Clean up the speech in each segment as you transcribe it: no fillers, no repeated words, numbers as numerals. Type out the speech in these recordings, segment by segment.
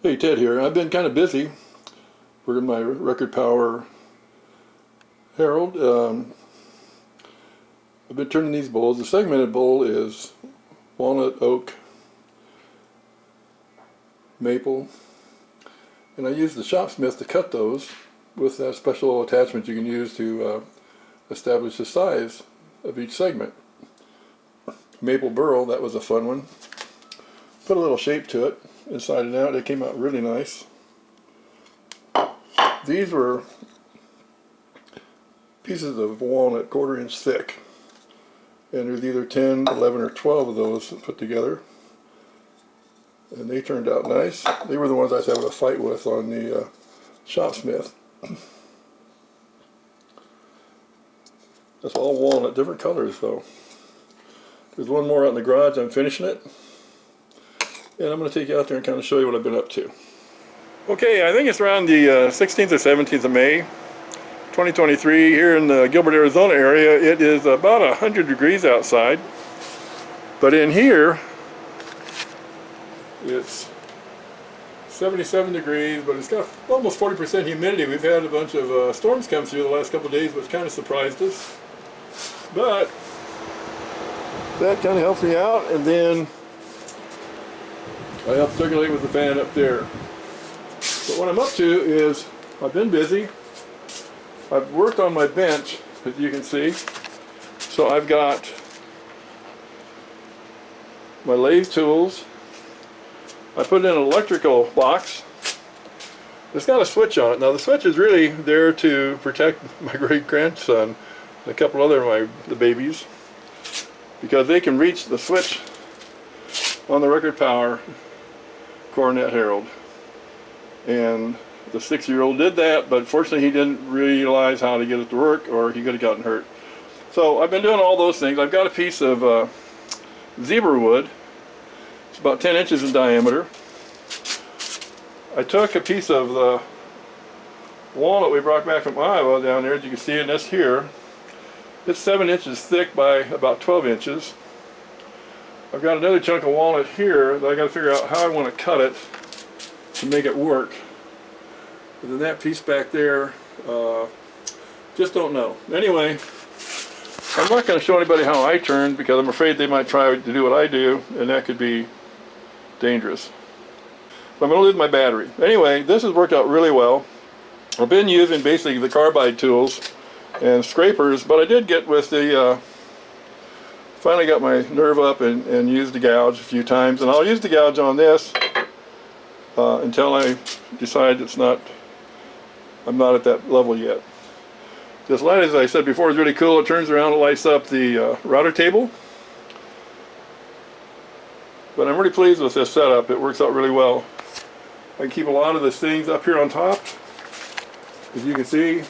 Hey, Ted here. I've been kind of busy for my Record Power Herald. I've been turning these bowls. The segmented bowl is walnut, oak, maple, and I use the shopsmith to cut those with that special attachment you can use to establish the size of each segment. Maple burl, that was a fun one. Put a little shape to it, inside and out. It came out really nice. These were pieces of walnut 1/4 inch thick, and there's either 10, 11, or 12 of those put together, and they turned out nice. They were the ones I was having a fight with on the shopsmith. That's all walnut, different colors though. There's one more out in the garage. I'm finishing it, and I'm going to take you out there and kind of show you what I've been up to. Okay, I think it's around the 16th or 17th of May 2023 here in the Gilbert, Arizona area. It is about 100 degrees outside, but in here it's 77 degrees, but it's got almost 40% humidity. We've had a bunch of storms come through the last couple of days, which kind of surprised us, but that kind of helps me out. And then I help circulate with the fan up there. But what I'm up to is I've been busy. I've worked on my bench, as you can see. So I've got my lathe tools. I put in an electrical box. It's got a switch on it. Now the switch is really there to protect my great grandson and a couple other of the babies, because they can reach the switch on the Record Power Coronet Herald. And the 6-year-old did that, but fortunately he didn't realize how to get it to work, or he could have gotten hurt. So I've been doing all those things. I've got a piece of zebra wood. It's about 10 inches in diameter. I took a piece of the walnut we brought back from Iowa down there, as you can see, and that's here. It's 7 inches thick by about 12 inches. I've got another chunk of walnut here that I got to figure out how I want to cut it to make it work. And then that piece back there, just don't know. Anyway, I'm not going to show anybody how I turn, because I'm afraid they might try to do what I do, and that could be dangerous. But I'm going to lose my battery. Anyway, this has worked out really well. I've been using basically the carbide tools and scrapers, but I did get with the finally got my nerve up and used the gouge a few times, and I'll use the gouge on this until I decide I'm not at that level yet. This light, as I said before, is really cool. It turns around, it lights up the router table. But I'm really pleased with this setup. It works out really well. I can keep a lot of the things up here on top. As you can see,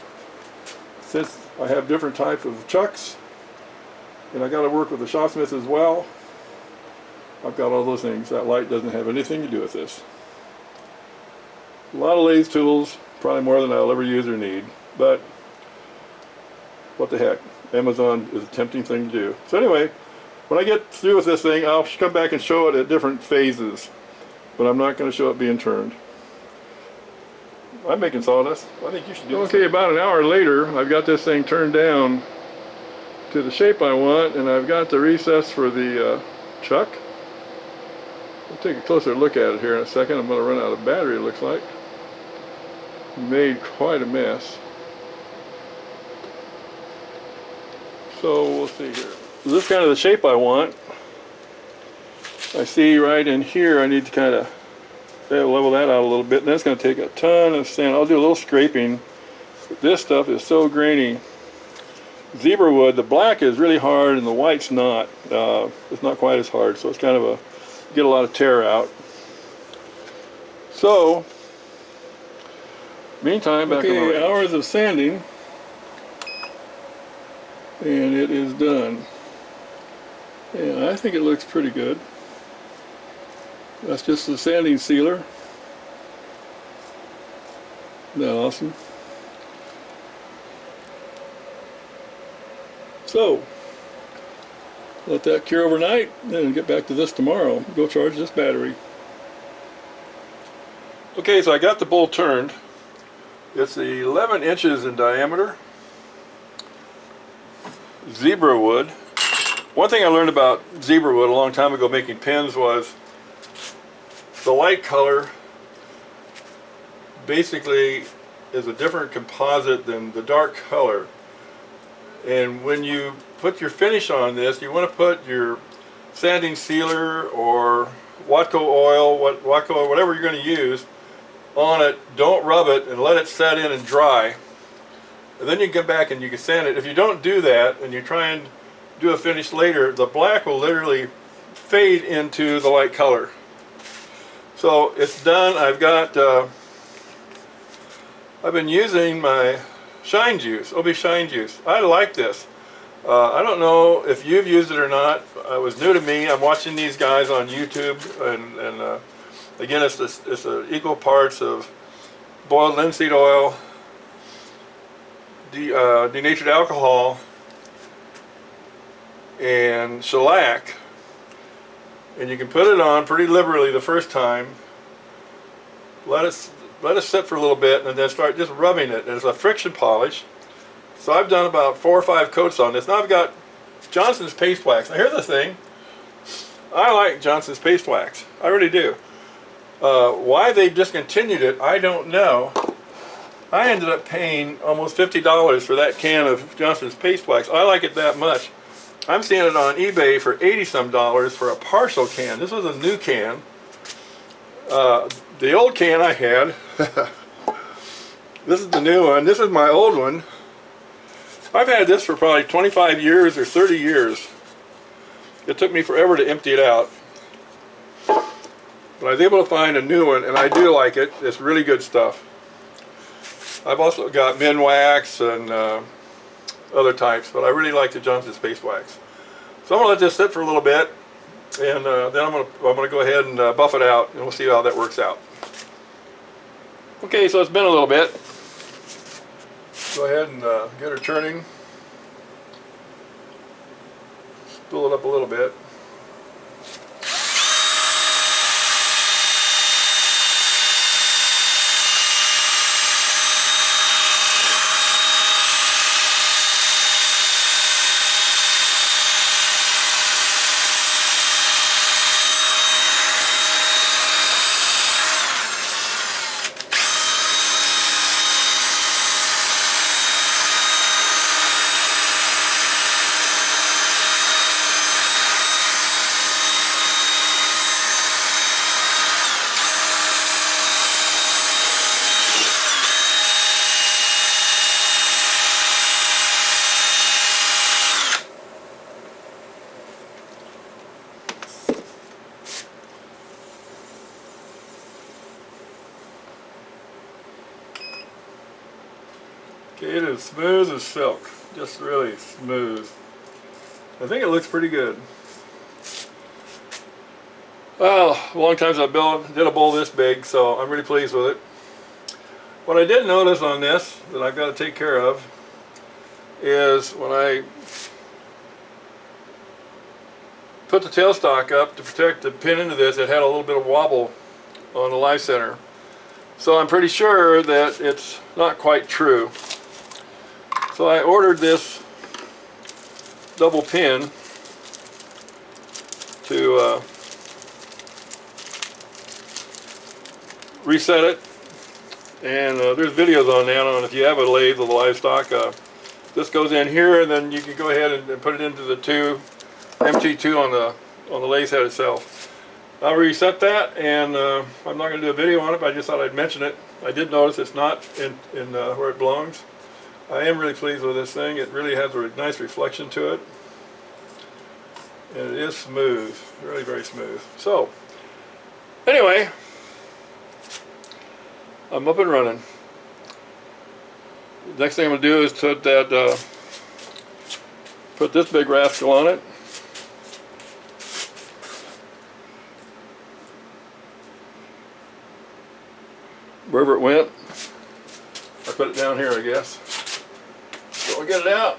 since I have different types of chucks, and I got to work with the shopsmith as well, I've got all those things. That light doesn't have anything to do with this. A lot of lathe tools, probably more than I'll ever use or need, but what the heck, Amazon is a tempting thing to do. So anyway, when I get through with this thing, I'll come back and show it at different phases, but I'm not going to show it being turned. I'm making sawdust. I think you should do this. Okay, about an hour later, I've got this thing turned down to the shape I want, and I've got the recess for the chuck. We'll take a closer look at it here in a second. I'm going to run out of battery, it looks like. Made quite a mess. So we'll see here. This is kind of the shape I want. I see right in here I need to kind of level that out a little bit, and that's going to take a ton of sand. I'll do a little scraping. But this stuff is so grainy. Zebra wood, the black is really hard and the white's not. It's not quite as hard, so it's kind of get a lot of tear out. So meantime, back in my hours of sanding, and it is done. And I think it looks pretty good. That's just the sanding sealer. Isn't that awesome? So let that cure overnight, then get back to this tomorrow. Go charge this battery. Okay, so I got the bowl turned. It's 11 inches in diameter. Zebra wood. One thing I learned about zebra wood a long time ago making pins was the light color basically is a different composite than the dark color. And when you put your finish on this, you want to put your sanding sealer or Watco oil, whatever you're going to use on it. Don't rub it and let it set in and dry. And then you can come back and you can sand it. If you don't do that and you try and do a finish later, the black will literally fade into the light color. So it's done. I've been using my Shine Juice, OB Shine Juice. I like this. I don't know if you've used it or not. It was new to me. I'm watching these guys on YouTube, and again, it's equal parts of boiled linseed oil, denatured alcohol, and shellac, and you can put it on pretty liberally the first time. Let it sit for a little bit, and then start just rubbing it. And it's a friction polish. So I've done about 4 or 5 coats on this. Now I've got Johnson's paste wax. Now here's the thing. I like Johnson's paste wax. I really do. Why they discontinued it, I don't know. I ended up paying almost $50 for that can of Johnson's paste wax. I like it that much. I'm seeing it on eBay for $80-some for a partial can. This was a new can. The old can I had, this is the new one. This is my old one. I've had this for probably 25 years or 30 years. It took me forever to empty it out. But I was able to find a new one, and I do like it. It's really good stuff. I've also got men wax and other types, but I really like the Johnson's paste wax. So I'm going to let this sit for a little bit, and then I'm going to go ahead and buff it out, and we'll see how that works out. Okay, so it's been a little bit. Go ahead and get her turning. Spool it up a little bit. Okay, it is smooth as silk, just really smooth. I think it looks pretty good. Well, a long time since I did a bowl this big, so I'm really pleased with it. What I did notice on this that I've got to take care of is when I put the tailstock up to protect the pin into this, it had a little bit of wobble on the live center. So I'm pretty sure that it's not quite true. So I ordered this double pin to reset it, and there's videos on that on if you have a lathe with a livestock. This goes in here, and then you can go ahead and put it into the MT2 on the lathe head itself. I'll reset that, and I'm not going to do a video on it, but I just thought I'd mention it. I did notice it's not in where it belongs. I am really pleased with this thing. It really has a nice reflection to it, and it is smooth, really very smooth. So anyway, I'm up and running. The next thing I'm going to do is put this big rascal on it. Wherever it went, I put it down here, I guess. So we'll get it out.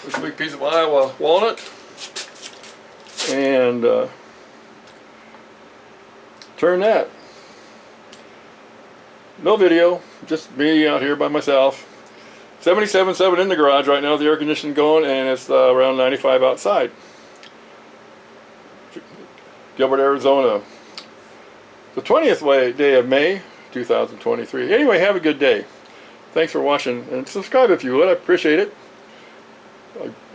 This big piece of Iowa walnut. and turn that. No video, just me out here by myself. 77.7 in the garage right now, the air conditioning going, and it's around 95 outside. Gilbert, Arizona. The 20th day of May, 2023. Anyway, have a good day. Thanks for watching, and subscribe if you would. I appreciate it.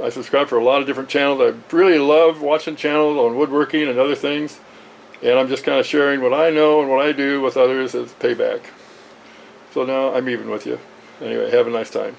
I subscribe for a lot of different channels. I really love watching channels on woodworking and other things, and I'm just kind of sharing what I know and what I do with others as payback. So now I'm even with you. Anyway, have a nice time.